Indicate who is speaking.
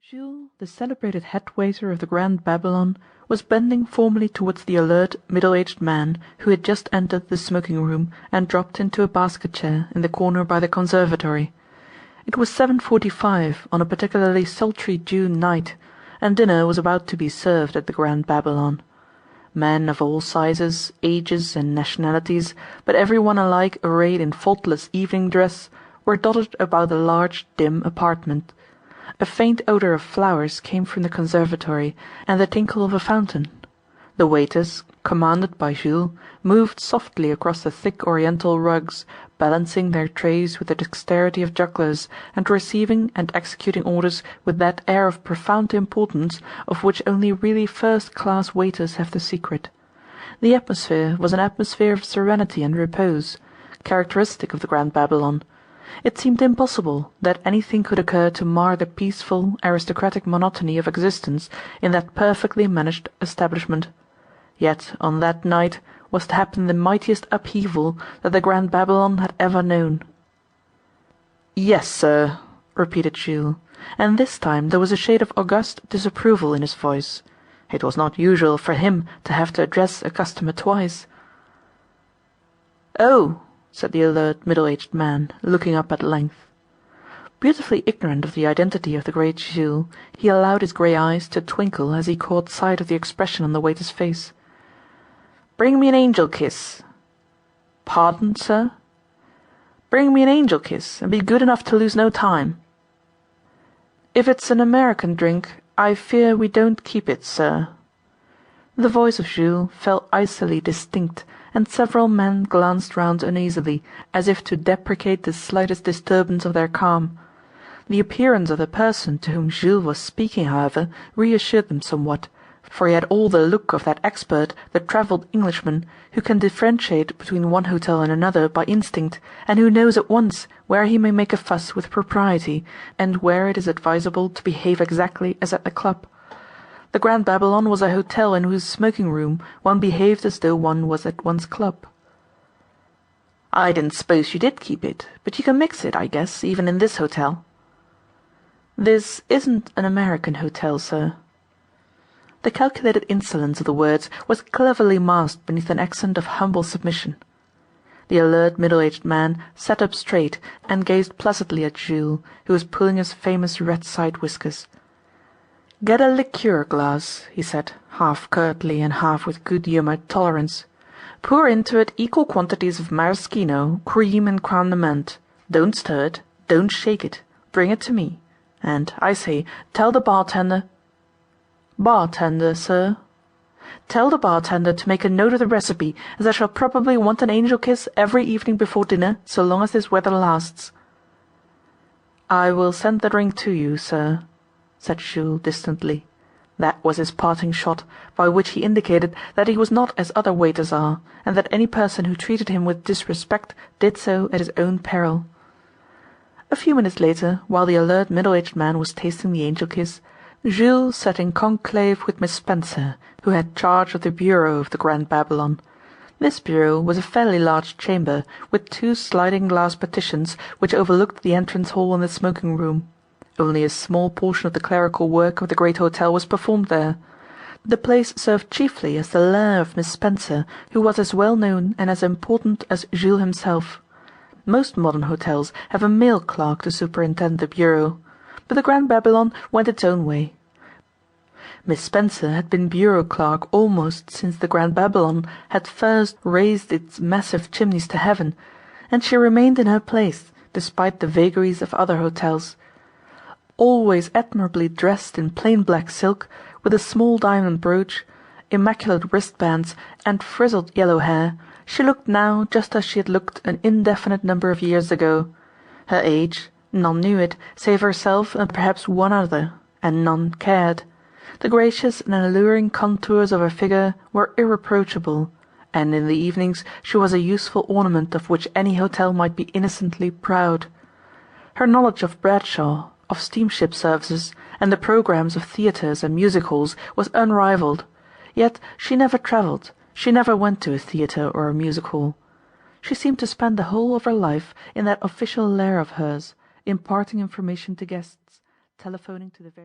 Speaker 1: Jules, the celebrated head waiter of the Grand Babylon, was bending formally towards the alert, middle-aged man who had just entered the smoking-room and dropped into a basket chair in the corner by the conservatory. It was 7:45 on a particularly sultry June night, and dinner was about to be served at the Grand Babylon. Men of all sizes, ages, and nationalities, but every one alike arrayed in faultless evening dress, were dotted about the large, dim apartment. A faint odour of flowers came from the conservatory and the tinkle of a fountain. The waiters, commanded by Jules, moved softly across the thick oriental rugs, balancing their trays with the dexterity of jugglers, and receiving and executing orders with that air of profound importance of which only really first-class waiters have the secret. The atmosphere was an atmosphere of serenity and repose, characteristic of the Grand Babylon. It seemed impossible that anything could occur to mar the peaceful, aristocratic monotony of existence in that perfectly managed establishment. Yet on that night was to happen the mightiest upheaval that the Grand Babylon had ever known. "Yes, sir," repeated Jules, and this time there was a shade of august disapproval in his voice. It was not usual for him to have to address a customer twice. "Oh," said the alert middle-aged man, looking up at length. Beautifully ignorant of the identity of the great Jules, he allowed his grey eyes to twinkle as he caught sight of the expression on the waiter's face. "Bring me an angel kiss." "Pardon, sir?" "Bring me an angel kiss, and be good enough to lose no time." "If it's an American drink, I fear we don't keep it, sir." The voice of Jules fell icily distinct, and several men glanced round uneasily, as if to deprecate the slightest disturbance of their calm. The appearance of the person to whom Jules was speaking, however, reassured them somewhat, for he had all the look of that expert, the travelled Englishman, who can differentiate between one hotel and another by instinct, and who knows at once where he may make a fuss with propriety, and where it is advisable to behave exactly as at the club. The Grand Babylon was a hotel in whose smoking-room one behaved as though one was at one's club. "I didn't suppose you did keep it, but you can mix it, I guess, even in this hotel." "This isn't an American hotel, sir." The calculated insolence of the words was cleverly masked beneath an accent of humble submission. The alert middle-aged man sat up straight and gazed placidly at Jules, who was pulling his famous red side whiskers. "Get a liqueur glass," he said, half curtly and half with good-humoured tolerance. "Pour into it equal quantities of maraschino, cream and crème de menthe. Don't stir it, don't shake it. Bring it to me. And, I say, tell the bartender—" "Bartender, sir?" "Tell the bartender to make a note of the recipe, as I shall probably want an angel kiss every evening before dinner, so long as this weather lasts." "I will send the drink to you, sir," said Jules distantly. That was his parting shot, by which he indicated that he was not as other waiters are, and that any person who treated him with disrespect did so at his own peril. A few minutes later, while the alert middle-aged man was tasting the angel kiss, Jules sat in conclave with Miss Spencer, who had charge of the bureau of the Grand Babylon. This bureau was a fairly large chamber, with two sliding glass partitions which overlooked the entrance hall and the smoking-room. Only a small portion of the clerical work of the great hotel was performed there. The place served chiefly as the lair of Miss Spencer, who was as well known and as important as Jules himself. Most modern hotels have a male clerk to superintend the bureau, but the Grand Babylon went its own way. Miss Spencer had been bureau clerk almost since the Grand Babylon had first raised its massive chimneys to heaven, and she remained in her place despite the vagaries of other hotels. Always admirably dressed in plain black silk, with a small diamond brooch, immaculate wristbands, and frizzled yellow hair, she looked now just as she had looked an indefinite number of years ago. Her age, none knew it, save herself and perhaps one other, and none cared. The gracious and alluring contours of her figure were irreproachable, and in the evenings she was a useful ornament of which any hotel might be innocently proud. Her knowledge of Bradshaw, of steamship services, and the programmes of theatres and music-halls was unrivalled, yet she never travelled, she never went to a theatre or a music-hall. She seemed to spend the whole of her life in that official lair of hers, imparting information to guests, telephoning to the very